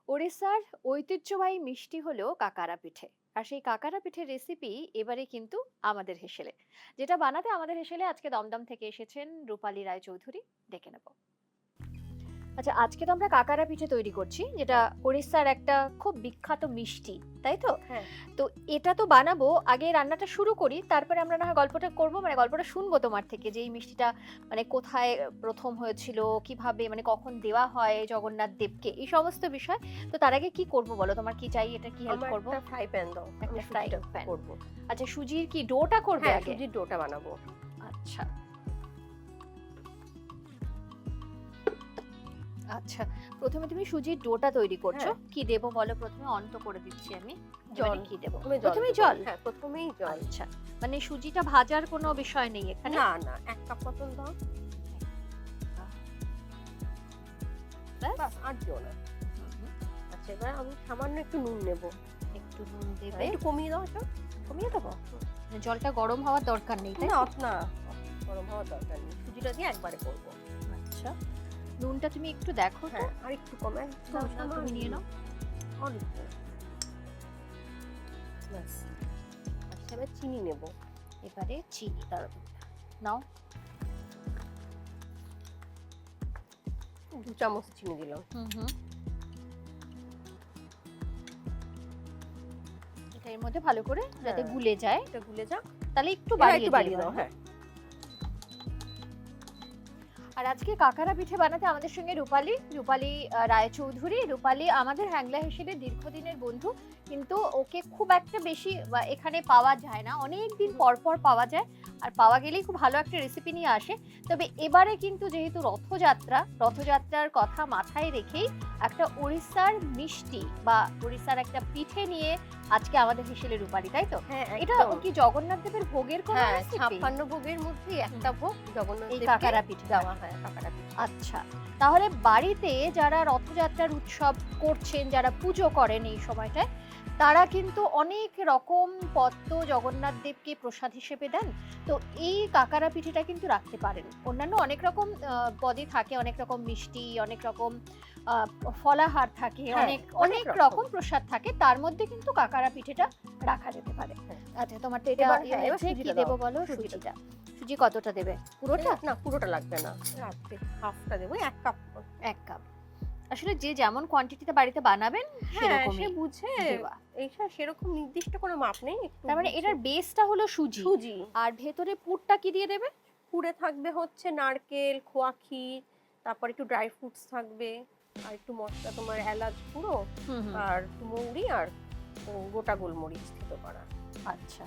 ওড়িশার ঐতিহ্যবাহী মিষ্টি হলো কাকারা পিঠে। আর সেই কাকারা পিঠের রেসিপি এবারে কিন্তু আমাদের হেসেলে, যেটা বানাতে আমাদের হেসেলে আজকে দমদম থেকে এসেছেন রূপালী রায়চৌধুরী। ডেকে নেব। আচ্ছা, আজকে তো আমরা কাকারা পিঠে তৈরি করছি, যেটা ওড়িশার একটা খুব বিখ্যাত মিষ্টি, তাই তো? হ্যাঁ। তো এটা তো বানাবো, আগে রান্নাটা শুরু করি, তারপরে আমরা না হয় গল্পটা করব, মানে গল্পটা শুনবো তোমার থেকে, যে এই মিষ্টিটা মানে কোথায় প্রথম হয়েছিল, কিভাবে, মানে কখন দেওয়া হয় জগন্নাথ দেবকে, এই সমস্ত বিষয়। তো তার আগে কি করব বলো, তোমার কি চাই, এটা কি হেল্প করব? একটা ফ্রাই প্যান দাও, একটা আমি ফ্রাই সুজিটা প্যান করব। আচ্ছা, সুজির কি ডোটা করবে হ্যাঁ, আগে? সুজির ডোটা বানাবো। আচ্ছা আচ্ছা, প্রথমে তুমি সুজির ডোটা তৈরি করছো। হ্যাঁ। কি দেবো বলো, প্রথমে অন তো করে দিচ্ছি আমি। জল। এবারে কি দেবো? প্রথমে প্রথমেই দেবো। জল? হ্যাঁ, প্রথমেই জল। আচ্ছা, মানে সুজিটা ভাজার কোনো বিষয় নেই এখানে? না না, 1 কাপ মতন দাও। বাস, আর দিও না। হুম, আচ্ছা, এবার আমি সামান্য একটু নুন নেব। একটু নুন দেবে। একটু কমিয়ে দাও এটা। কমিয়ে দেবো? মানে জলটা গরম হওয়ার দরকার নেই, তাই না তো? না, গরম হওয়ার দরকার নেই, সুজিটা দিয়ে একবারে করব। আচ্ছা, নুনটা তুমি একটু দেখো তো। হ্যাঁ, আর একটু কম, একদম সামান্য তুমি নিয়ে নাও। অল্প। ব্যাস। আচ্ছা, এবার চিনি নেব। এবারে চিনি নাও। 2 চামচ চিনি দিলাম। হুম, এটা এর মধ্যে ভালো করে যাতে হ্যাঁ। গুলে যায়, এটা গুলে যাক। তাহলে একটু এবার বাড়িয়ে একটু বাড়িয়ে দাও। হ্যাঁ। আর আজকে কাকারা পিঠে বানাতে আমাদের সঙ্গে রূপালী রায়চৌধুরী। রূপালী আমাদের হ্যাংলা হেসেলের দীর্ঘদিনের বন্ধু, কিন্তু ওকে খুব একটা বেশি এখানে পাওয়া যায় না, অনেক দিন পর পর পাওয়া যায়, আর পাওয়া গেলেই খুব ভালো একটা রেসিপি নিয়ে আসে। তবে এবারে কিন্তু যেহেতু রথযাত্রার কথা মাথায় রেখেই একটা ওড়িশার মিষ্টি বা ওড়িশার একটা পিঠে নিয়ে আজকে আমাদের হেসেলের রূপালী, তাই তো? হ্যাঁ, এটা কি জগন্নাথ দেবের ভোগের কোনো হ্যাঁ, রেসিপি? 56 ভোগের মধ্যে একটা ভোগ জগন্নাথ এই দেবকে কাকারা পিঠে দেওয়া হয়, কাকারা পিঠে। আচ্ছা, তাহলে বাড়িতে যারা রথযাত্রার উৎসব করছেন, যারা পুজো করেন এই সময়টায়, তারা কিন্তু অনেক রকম পদ্ম জগন্নাথ দেবকে প্রসাদ হিসেবে দেন। তো এই কাকারা পিঠেটা কিন্তু রাখতে পারেন। অন্যান্য অনেক রকম পদই থাকে, অনেক রকম মিষ্টি, অনেক রকম ফলাহার থাকে, হ্যাঁ, অনেক অনেক অনেক রকম। রকম প্রসাদ থাকে, তার মধ্যে কিন্তু কাকারা পিঠেটা রাখা যেতে পারে। হ্যাঁ। আচ্ছা, তোমার তো এটা এবার এবার কি সুজিটা দেবো দাও, বলো? সুজিটা। সুজিটা। সুজি কতটা দেবে? পুরোটা? না, পুরোটা লাগবে না, হাফটা দেবো, 1 কাপ। 1 কাপ। আসলে যে যেমন কোয়ান্টিটিতে বাড়িতে বানাবেন হ্যাঁ, সেরকমই সে বুঝে দেওয়া। এইসব সেরকম নির্দিষ্ট কোনো মাপ নেই, একটু তার মানে বুঝে। এটার বেসটা হলো সুজি, সুজি। আর ভেতরে পুরটা কি দিয়ে দেবে? পুরে থাকবে হচ্ছে নারকেল, খোয়া ক্ষীর, তারপর একটু ড্রাই ফ্রুটস থাকবে, আর একটু মশলা, তোমার এলাচ গুঁড়ো, আর একটু মৌরি, আর গোটা গোলমরিচ থেতো করা। আচ্ছা,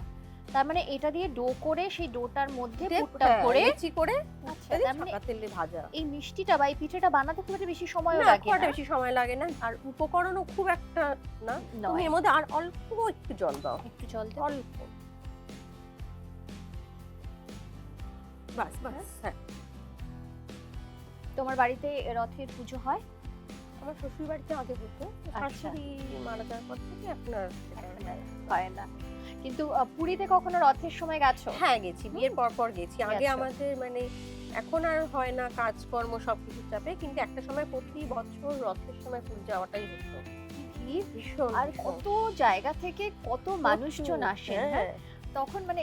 তার মানে এটা দিয়ে ডো করে সেই ডোটার মধ্যে পুরটা হ্যাঁ, ভরে, লেচি করে আচ্ছা, তার মানে ছাকা তেলে ভাজা। এই মিষ্টিটা বা এই পিঠেটা বানাতে খুব একটা বেশি সময়ও না, লাগে খুব একটা না? বেশি সময় লাগে না, আর উপকরণও খুব একটা না। তুমি নয়। এর মধ্যে আর অল্প একটু জল দাও, একটু জল দেব? অল্প। বাস বাস। হ্যাঁ, তোমার বাড়িতে রথের পুজো হয়? আমার শ্বশুর বাড়িতে আগে হতো, শাশুড়ি মারা যাওয়ার পর থেকে এখন আর সেটা হয় না। কিন্তু পুরীতে কখনো রথের সময় গেছো? হ্যাঁ, গেছি, বিয়ের পর পর গেছি। আগে গেছো। আমাদের মানে এখন আর হয় না, কাজকর্ম সবকিছুর চাপে, কিন্তু একটা সময় প্রতি বছর রথের সময় পুরী যাওয়াটাই হতো। ভিড়, ভীষণ আর ভীষণ। কত জায়গা থেকে কত মানুষজন আসেন। হ্যাঁ, তখন মানে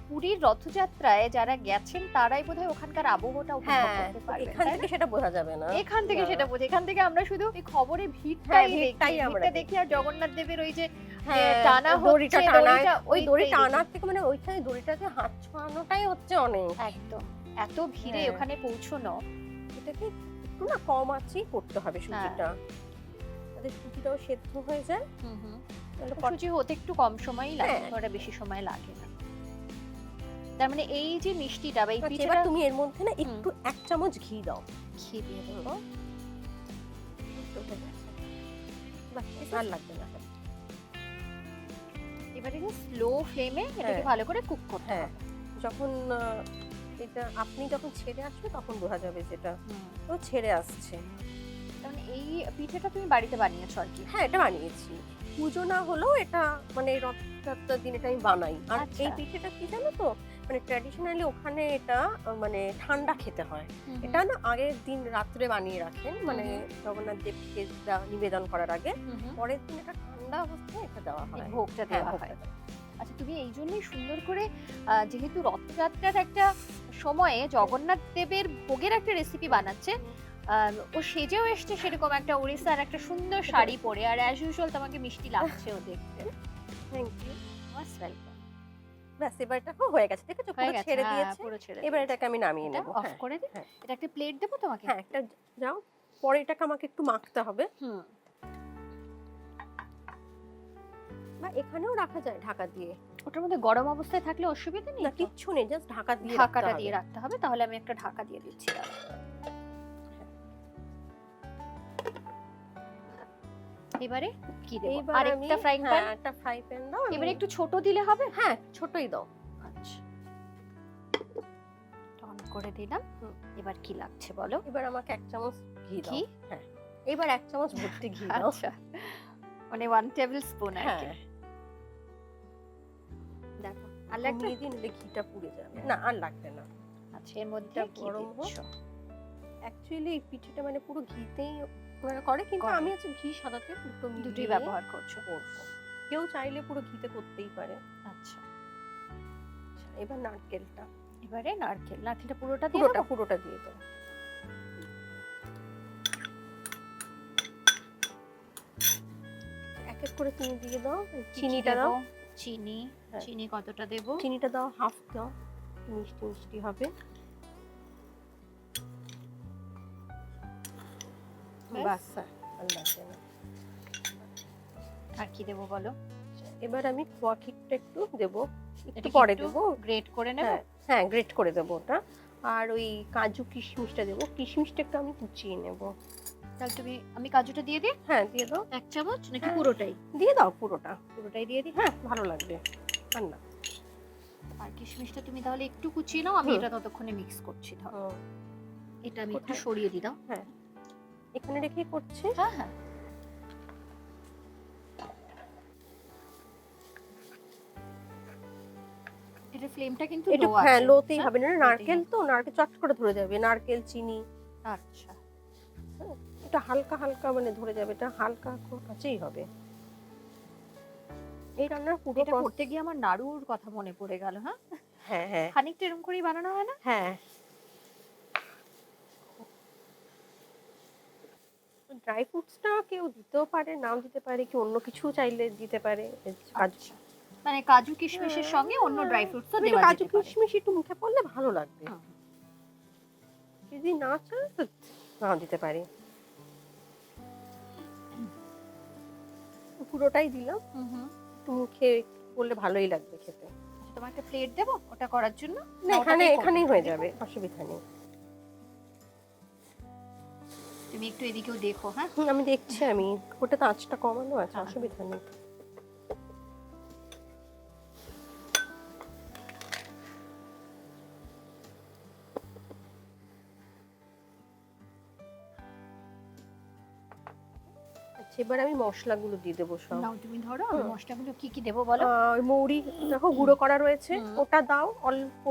পুরীর রথযাত্রায় যারা গেছেন তারাই বোধহয় ওখানকার আবহাওয়াটা উপভোগ হ্যাঁ, করতে পারবেন, এখান তাই থেকে না? সেটা বোঝা যাবে না। এখান থেকে না। সেটা বোঝে, এখান থেকে আমরা শুধু এই খবরে হ্যাঁ, ভিড়টাই ভিড়টাই আমরা ভিড়টা দেখি, আর জগন্নাথ দেবের ওই যে হ্যাঁ, টানা দড়িটা হচ্ছে, টানা, ওই দড়ি ওইটাই টানার দেখি। থেকে মানে ওইখানে দড়িটাকে হাত ছোঁয়ানোটাই হচ্ছে অনেক। একদম, এত ভিড়ে হ্যাঁ। ওখানে পৌঁছানো। এটাকে একটু না কম আঁচেই করতে হবে সুজিটা, যাতে সুজিটাও সেদ্ধ হয়ে যায়। তাহলে সুজি হতে একটু কম সময়ই লাগে, হ্যাঁ। ওটা বেশি সময় লাগে না। তার মানে এই যে মিষ্টিটা বা এই এবার পিঠেটা, তুমি এর মধ্যে না একটু 1 চামচ ঘি দাও। ঘি দিয়ে দেবো। বাস, আর লাগবে না। এবারে স্লো ফ্লেমে এটাকে হ্যাঁ। ভালো করে কুক করতে হ্যাঁ, হবে। যখন এটা আপনি যখন ছেড়ে আসবে তখন বোঝা যাবে যেটা হুম। তো ছেড়ে আসছে। তার মানে এই পিঠেটা তুমি বাড়িতে বানিয়েছো আর কি? হ্যাঁ, এটা বানিয়েছি। পুজো না হলেও এটা মানে রথযাত্রার দিন এটা আমি বানাই। আর আচ্ছা। এই পিঠেটা কি জানো তো, মানে ট্র্যাডিশনালি ওখানে এটা মানে ঠান্ডা খেতে হয়। এটা না আগের দিন রাত্রে বানিয়ে রাখেন, মানে জগন্নাথ দেবকে নিবেদন করার আগে, পরের দিন এটা ঠান্ডা অবস্থায় এটা দেওয়া হয়, ভোগটা দেওয়া হয়। আচ্ছা, তুমি এই জন্যই সুন্দর করে যেহেতু রথযাত্রার একটা সময়ে জগন্নাথ দেবের ভোগের একটা রেসিপি বানাচ্ছে, ও সেজেও এসছে সেরকম একটা ওড়িশার একটা সুন্দর শাড়ি পরে, আর অ্যাজ ইউজুয়াল তোমাকে মিষ্টি লাগছে ও দেখতে। Thank you. Most welcome. ব্যাস এবার এটা হয়ে গেছে, ঠিক আছে, পুরো ছেড়ে দিয়েছে। পুরো ছেড়ে এবার এটাকে আমি নামিয়ে নেব। অফ করে দিই। এটা একটা প্লেট দেবো তোমাকে? হ্যাঁ, একটা যাও। পরে এটাকে আমাকে একটু মাখতে হবে। বা এখানেও রাখা যায় ঢাকা দিয়ে। ওটার মধ্যে গরম অবস্থায় থাকলে অসুবিধা নেই? না, কিচ্ছু নেই, জাস্ট ঢাকাটা দিয়ে রাখতে হবে। তাহলে আমি একটা ঢাকা দিয়ে দিচ্ছি। এবারে কি দেব? আরেকটা ফ্রাইং প্যান? হ্যাঁ, একটা ফ্রাই প্যান দাও। এবারে একটু ছোট দিলে হবে? হ্যাঁ, ছোটই দাও। আচ্ছা, অন করে দিলাম। এবার কি লাগছে বলো? এবার আমাকে 1 চামচ ঘি দাও। ঘি? হ্যাঁ, এবার 1 চামচ ভর্তি ঘি দাও। আচ্ছা, মানে 1 টেবিল স্পুন আর কি। দেখো, আর লাগবে? কমিয়ে দিন, ঘিটা পুড়ে যাবে। না, আর লাগবে না। আচ্ছা, এর মধ্যে গরম হোক। অ্যাকচুয়ালি এই পিঠেটা মানে পুরো ঘিতেই ওরা করে, কিন্তু আমি আজকে ঘি সাদাতে দুটোই ব্যবহার করছো। কেউ চাইলে পুরো ঘিতে করতেই পারে। আচ্ছা, এবার নারকেলটা। এবারে নারকেলটা পুরোটা দিয়ে দাও? পুরোটা দিয়ে দাও। এক এক করে তুমি দিয়ে দাও। চিনিটা দাও। চিনি কতটা দেব? চিনিটা দাও, হাফ দাও, মিষ্টি মিষ্টি হবে। বাস, আর লাগবে না। আর কি দেব বলো? এবার আমি খোয়া ক্ষীরটা একটু দেব, একটু পরে দেব। গ্রেট করে নেব? হ্যাঁ, গ্রেট করে দেব ওটা। আর ওই কাজু কিশমিশটা দেব। কিশমিশটা একটু আমি কুচিয়ে নেব। তাহলে আমি কাজুটা দিয়ে দিই? হ্যাঁ, দিয়ে দাও। 1 চামচ নাকি পুরোটাই? দিয়ে দাও, পুরোটাই দিয়ে দিই। হ্যাঁ, ভালো লাগবে। আর না, আর কিশমিশটা তুমি তাহলে একটু কুচিয়ে নাও, আমি এটা ততক্ষণে মিক্স করছি। ধরো এটা আমি একটু সরিয়ে দিই দাও। হ্যাঁ, এখানে রেখেই করছি। হ্যাঁ, এটা ফ্লেমটা কিন্তু লো আছে। হ্যাঁ, লোতেই হবে না, নারকেল তো, নারকেল চট করে ধরে যাবে, নারকেল চিনি। আচ্ছা, এটা হালকা হালকা মানে ধরে যাবে, এটা হালকা কাছেই হবে। এই রান্নার পুরো করতে গিয়ে আমার নাড়ুর কথা মনে পড়ে গেল। হ্যাঁ হ্যাঁ, খানিকটা এরকম করেই বানানো হয় না? হ্যাঁ, ড্রাই ফ্রুটসটা কেউ দিতেও পারে, নাও দিতে পারে, কি অন্য কিছু চাইলে দিতে পারে। আচ্ছা, মানে কাজু কিশমিশের সঙ্গে অন্য ড্রাই ফ্রুটসও দেওয়া যেতে পারে। কাজু কিশমিশ একটু মুখে পড়লে ভালো লাগবে। যদি না চায় তো নাও দিতে পারে। পুরোটাই দিলাম। একটু মুখে পড়লে ভালোই লাগবে খেতে। তোমার একটা প্লেট দেবো ওটা করার জন্য? না, এখানেই হয়ে যাবে, অসুবিধা নেই। তুমি একটু এদিকেও দেখো। হ্যাঁ, আমি দেখছি, আমি ওটা তো আঁচটা কমানো আছে, অসুবিধা নেই। এবার আমি মশলাগুলো দিয়ে দেবো সব। নাও তুমি ধরো, আমি মশলাগুলো কি কি দেবো বলো? ওই মৌরি দেখো গুঁড়ো করা রয়েছে, ওটা দাও অল্প।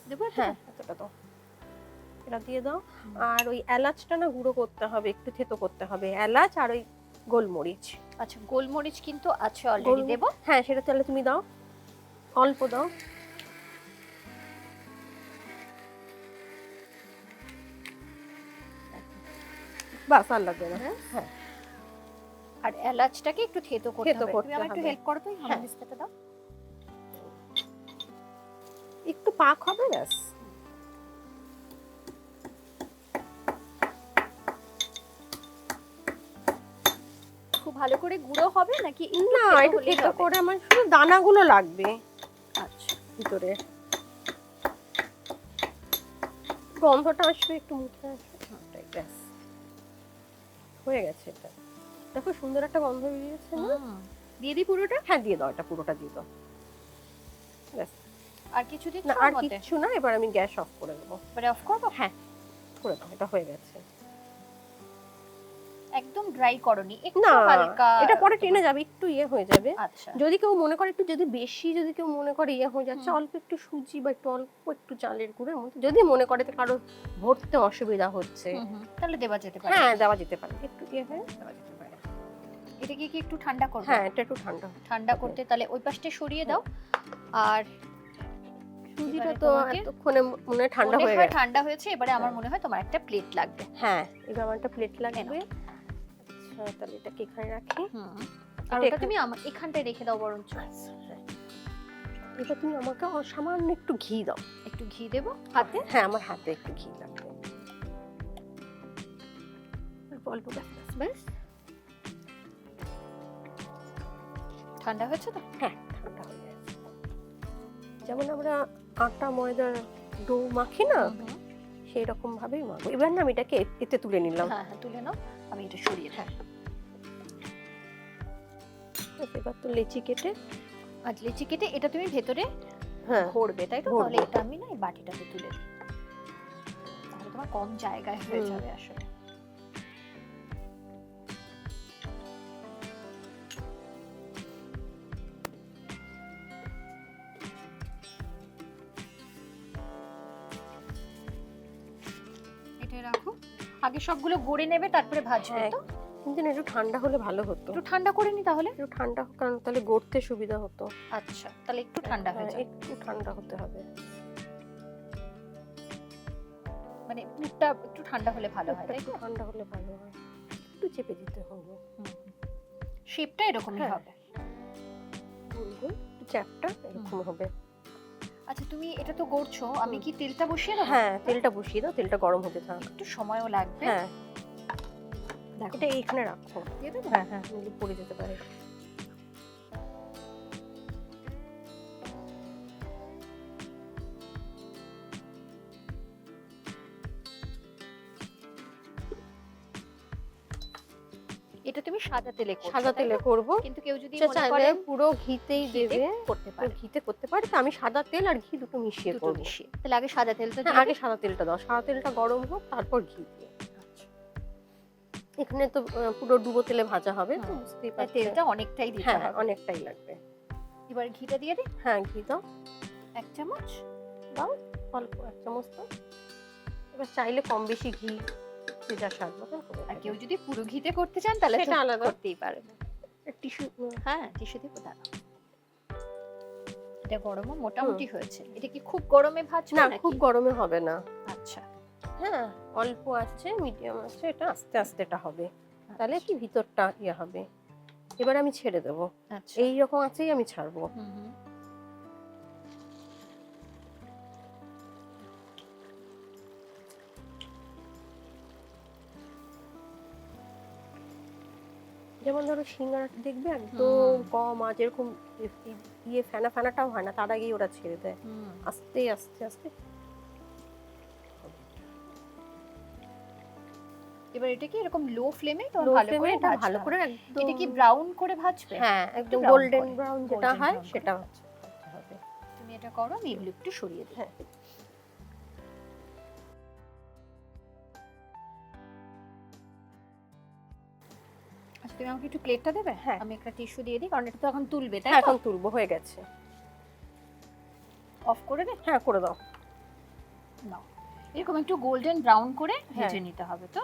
দেবো? হ্যাঁ, এতটা দাও, এটা দিয়ে দাও। আর ওই এলাচটা না গুঁড়ো করতে হবে, একটু থেতো করতে হবে, এলাচ আর ওই গোলমরিচ। আচ্ছা, গোলমরিচ কিন্তু আছে অলরেডি, দেবো? হ্যাঁ, সেটা তাহলে তুমি দাও, অল্প দাও। বাস, আর লাগবে না। হ্যাঁ, আর এলাচটাকে একটু থেতো করতে হবে। তুমি আমাকে একটু হেল্প করো তো, আমার বিস্তারটা দাও। একটু পাক হবে, ব্যাস। খুব ভালো করে গুঁড়ো হবে নাকি? না, একটু থেতো করে, আমার শুধু দানাগুলো লাগবে। আচ্ছা, ভিতরে গন্ধটা আসবে, একটু মুখে আসবে, ব্যাস হয়ে গেছে। এটা দেখো সুন্দর একটা গন্ধ বেরিয়েছে না? দিয়ে দিই পুরোটা? হ্যাঁ, দিয়ে দাও, এটা পুরোটা দিয়ে দাও, ব্যাস। আর কিছু দিচ্ছ? না, আর কিছু না। এবার আমি গ্যাস অফ করে দেবো। এবারে অফ করবো? হ্যাঁ, করে দাও, এটা হয়ে গেছে। একদম ড্রাই করনি, একটু না হালকা। এটা পরে টেনে যাবে, একটু হয়ে যাবে। আচ্ছা, যদি কেউ মনে করে একটু, যদি বেশি যদি কেউ মনে করে হয়ে যাচ্ছে, অল্প একটু সুজি বা একটু চালের গুঁড়োর মধ্যে যদি মনে করে কারো ভরতে অসুবিধা হচ্ছে, তাহলে দেওয়া যেতে পারে। হ্যাঁ দেওয়া যেতে পারে, একটু হয়ে দেওয়া যেতে পারে। এটাকে কি একটু ঠান্ডা করবে? হ্যাঁ এটা একটু ঠান্ডা করতে তাহলে ওই পাশটা সরিয়ে দাও। আর সুজিটা তো এতক্ষণে মনে হয় ঠান্ডা হয়ে গেছে। ঠান্ডা হয়েছে, এবারে আমার মনে হয় তোমার একটা প্লেট লাগবে। হ্যাঁ এবার আমার একটা প্লেট লাগবে। আচ্ছা তাহলে এটাকে এখানে রাখি। আর ওটা তুমি এখানটায় রেখে দাও বরঞ্চ। এটা তুমি আমাকে সামান্য একটু ঘি দাও। একটু ঘি দেব হাতে? হ্যাঁ আমার হাতে একটু ঘি লাগবে, অল্প ব্যাস। ঠান্ডা হয়েছে তো? হ্যাঁ ঠান্ডা হয়ে গেছে। যেমন আমরা আটা ময়দার ডো মাখি না, সেই রকম ভাবেই মাখবো। এবার না আমি এটাকে এতে তুলে নিলাম। হ্যাঁ তুলে নাও, আমি এটা সরিয়ে থাকি। এবার তো লেচি কেটে, আর লেচি কেটে এটা তুমি ভেতরে ভরবে, তাই তো? তাহলে এটা আমি না এই বাটিটাতে তুলে দিই, তাহলে তোমার কম জায়গায় হয়ে যাবে আসলে। এটা রাখো, আগে সবগুলো গড়ে নেবে তারপরে ভাজবে তো? কিন্তু একটু ঠান্ডা হলে ভালো হতো। একটু ঠান্ডা করে নি তাহলে? একটু ঠান্ডা কারণ তাহলে গড়তে সুবিধা হতো। আচ্ছা তাহলে একটু ঠান্ডা হয়ে যাবে। একটু ঠান্ডা হতে হবে, মানে পুরটা একটু ঠান্ডা হলে ভালো হয়, তাই তো? ঠান্ডা হলে ভালো হয়, একটু চেপে দিতে হবে। শেপটা এরকমই হবে, গোল গোল চ্যাপটা এরকম হবে। আচ্ছা তুমি এটা তো গড়ছো, আমি কি তেলটা বসিয়ে দেব? হ্যাঁ তেলটা বসিয়ে দাও, তেলটা গরম হতে থাক, একটু সময়ও লাগবে। হ্যাঁ দেখো এটা এইখানে রাখো। দিয়ে দেবো? হ্যাঁ হ্যাঁ নইলে পড়ে যেতে পারে। এটা তুমি সাদা তেলে করবে? সাদা তেলে করব, কিন্তু কেউ যদি মনে করে পুরো ঘিতেই দেবে করতে পারে, ঘিতে করতে পারে। তো আমি সাদা তেল আর ঘি দুটো মিশিয়ে করব। তাহলে আগে সাদা তেলটা দিই। আগে সাদা তেলটা দাও, সাদা তেলটা গরম হোক তারপর ঘি দিও। এখানে তো পুরো ডুবো তেলে ভাজা হবে, তো বুঝতেই পারছো তেলটা অনেকটাই দিতে হবে। হ্যাঁ অনেকটাই লাগবে। এবার ঘিটা দিয়ে দিই। হ্যাঁ ঘি দাও, 1 চামচ দাও, অল্প 1 চামচ দাও। এবার চাইলে কম বেশি ঘি যেটা স্বাদ মতো করে। আর কেউ যদি পুরো ঘিতে করতে চান তাহলে সেটা আলাদা করতেই পারেন। টিস্যু, হ্যাঁ টিস্যু দিয়ে দাও। এটা গরমও মোটামুটি হয়েছে। এটা কি খুব গরমে ভাজবে না? নাকি? খুব গরমে হবে না। আচ্ছা হ্যাঁ অল্প আছে, মিডিয়াম আছে, এটা আস্তে আস্তে এটা হবে, তাহলে কি ভিতরটা হবে। এবার আমি ছেড়ে দেবো। আচ্ছা এই রকম আছেই আমি ছাড়বো। যেমন ধরো সিঙ্গারাটা দেখবে একদম কম আঁচ, এরকম ফেনা ফেনাটাও হয় না, তার আগেই ওরা ছেড়ে দেয়। আস্তে আস্তে আস্তে। এবার এটা কি এরকম লো ফ্লেমে ভালো করে এটা কি ব্রাউন করে ভাজবে? হ্যাঁ একদম গোল্ডেন ব্রাউন যেটা হয় সেটা হবে। তুমি এটা করো, আমি এগুলো একটু সরিয়ে দিই। হ্যাঁ আচ্ছা তুমি আমাকে একটু প্লেটটা দেবে? হ্যাঁ আমি একটা টিস্যু দিয়ে দিই, কারণ এটা তো এখন তুলবে, তাই তো? এখন তুলবো, হয়ে গেছে। অফ করে দে। হ্যাঁ করে দাও। নাও এরকম একটু গোল্ডেন ব্রাউন করে ভেজে নিতে হবে তো?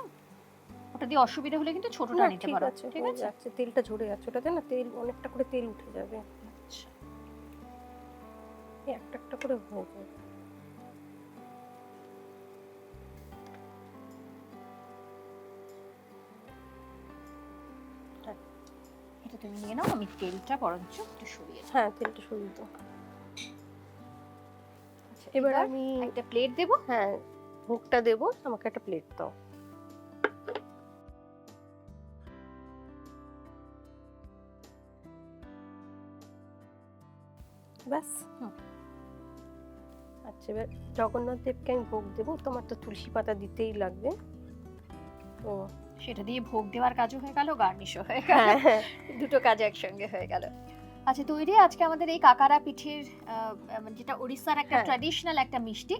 ওটা দিয়ে অসুবিধা হলে কিন্তু ছোটটা নিতে পারো। ঠিক আছে, আচ্ছা তেলটা ঝরে যাচ্ছে, ওটাতে না তেল অনেকটা করে তেল উঠে যাবে। আচ্ছা একটা একটা করে হয়ে যাবে। এটা তুমি নিয়ে নাও, আমি তেলটা বরঞ্চ একটু সরিয়ে দিই। হ্যাঁ তেলটা সরিয়ে দাও। এবার আমি একটা প্লেট দেব। হ্যাঁ ভোগটা দেব, আমাকে একটা প্লেট দাও। ব্যাস। আচ্ছা এবার জগন্নাথ দেবকে আমি ভোগ দেবো, তোমার তো তুলসী পাতা দিতেই লাগবে, তো সেটা দিয়ে ভোগ দেওয়ার কাজও হয়ে গেল, গার্নিশও হয়ে গেল, দুটো কাজ একসঙ্গে হয়ে গেল। আচ্ছা তৈরি আজকে আমাদের এই কাকারা পিঠের, যেটা ওড়িশার একটা ট্র্যাডিশনাল একটা মিষ্টি,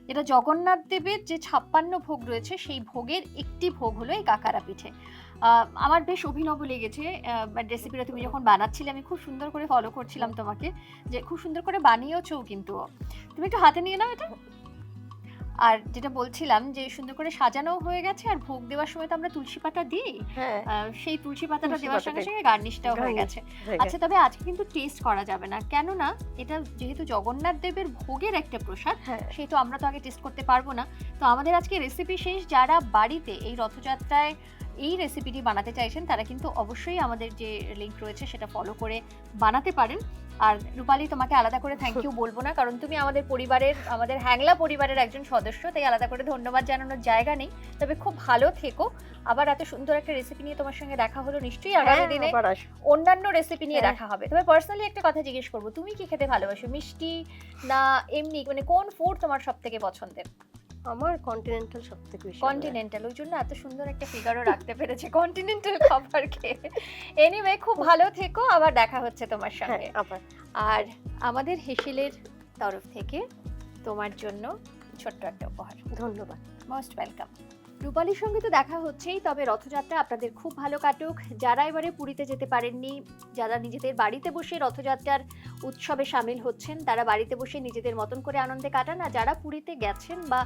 যেটা জগন্নাথ দেবের যে 56 ভোগ রয়েছে সেই ভোগের একটি ভোগ হলো এই কাকারা পিঠে। আমার বেশ অভিনব লেগেছে রেসিপিটা তুমি যখন বানাচ্ছিলে, আমি খুব সুন্দর করে ফলো করছিলাম তোমাকে, যে খুব সুন্দর করে বানিয়েওছো কিন্তু। তুমি একটু হাতে নিয়ে নাও এটা। আর যেটা বলছিলাম যে সুন্দর করে সাজানো হয়ে গেছে, আর ভোগ দেওয়ার সময় তো আমরা তুলসী পাতা দিই, হ্যাঁ সেই তুলসী পাতাটা তুলসী দেওয়ার পাতা সঙ্গে দিই। সঙ্গে গার্নিশটাও হয়ে গেছে। আচ্ছা, তবে আজকে কিন্তু টেস্ট করা যাবে না, কেননা এটা যেহেতু জগন্নাথ দেবের ভোগের একটা প্রসাদ, হ্যাঁ সেহেতু আমরা তো আগে টেস্ট করতে পারবো না। তো আমাদের আজকে রেসিপি শেষ। যারা বাড়িতে এই রথযাত্রায় এই রেসিপিটি বানাতে চাইছেন তারা কিন্তু অবশ্যই আমাদের যে লিংক রয়েছে সেটা ফলো করে বানাতে পারেন। আর রূপালী, তোমাকে আলাদা করে থ্যাংক ইউ বলবো না, কারণ তুমি আমাদের পরিবারের, আমাদের হ্যাংলা পরিবারের একজন সদস্য, তাই আলাদা করে ধন্যবাদ জানানোর জায়গা নেই। তবে খুব ভালো থেকো। আবার এত সুন্দর একটা রেসিপি নিয়ে তোমার সঙ্গে দেখা হলো, নিশ্চয়ই আগামী দিনে অন্যান্য রেসিপি নিয়ে দেখা হবে। তবে পার্সোনালি একটা কথা জিজ্ঞেস করবো, তুমি কি খেতে ভালোবাসো, মিষ্টি না এমনি, মানে কোন ফুড তোমার সব থেকে পছন্দের? আমার কন্টিনেন্টাল সবথেকে বেশি কন্টিনেন্টাল, ওই জন্য এত সুন্দর একটা ফিগারও রাখতে পেরেছে কন্টিনেন্টাল খাবার খেয়ে। এনিওয়ে, খুব ভালো থেকো, আবার দেখা হচ্ছে তোমার সঙ্গে। আবার আর আমাদের হেসেলের তরফ থেকে তোমার জন্য ছোট্ট একটা উপহার। ধন্যবাদ। Most welcome. রূপালীর সঙ্গে তো দেখা হচ্ছেই, তবে রথযাত্রা আপনাদের খুব ভালো কাটুক। যারা এবারে পুরীতে যেতে পারেননি, যারা নিজেদের বাড়িতে বসে রথযাত্রার উৎসবে সামিল হচ্ছেন, তারা বাড়িতে বসে নিজেদের মতন করে আনন্দে কাটান। আর যারা পুরীতে গেছেন বা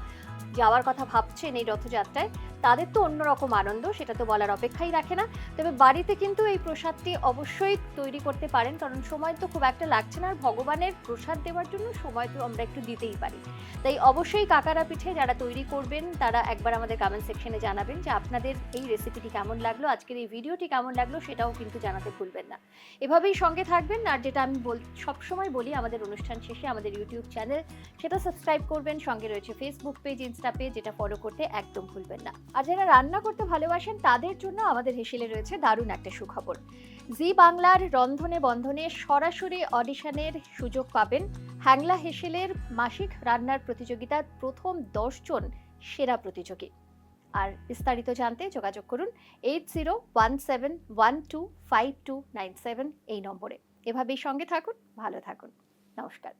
যাওয়ার কথা ভাবছেন এই রথযাত্রায়, তাদের তো অন্যরকম আনন্দ, সেটা তো বলার অপেক্ষাই রাখে না। তবে বাড়িতে কিন্তু এই প্রসাদটি অবশ্যই তৈরি করতে পারেন, কারণ সময় তো খুব একটা লাগছে না, আর ভগবানের প্রসাদ দেওয়ার জন্য সময় তো আমরা একটু দিতেই পারি। তাই অবশ্যই কাকারা পিঠে যারা তৈরি করবেন তারা একবার আমাদের কমেন্ট সেকশনে জানাবেন যে আপনাদের এই রেসিপিটি কেমন লাগলো, আজকের এই ভিডিওটি কেমন লাগলো, সেটাও কিন্তু জানাতে ভুলবেন না। এভাবেই সঙ্গে থাকবেন। আর যেটা আমি সবসময় বলি, আমাদের অনুষ্ঠান শেষে আমাদের ইউটিউব চ্যানেল, সেটা সাবস্ক্রাইব করবেন। সঙ্গে রয়েছে ফেসবুক পেজ, ইনস্টা পেজ, যেটা ফলো করতে একদম ভুলবেন না। আর যারা রান্না করতে ভালোবাসেন তাদের জন্য আমাদের হেসেলে রয়েছে দারুণ একটা সুখবর। জি বাংলার রন্ধনে বন্ধনে সরাসরি অডিশনের সুযোগ পাবেন হ্যাংলা হেসেলের মাসিক রান্নার প্রতিযোগিতার প্রথম 10 জন সেরা প্রতিযোগী। আর বিস্তারিত জানতে যোগাযোগ করুন 8017125297 এই নম্বরে। এভাবেই সঙ্গে থাকুন, ভালো থাকুন। নমস্কার।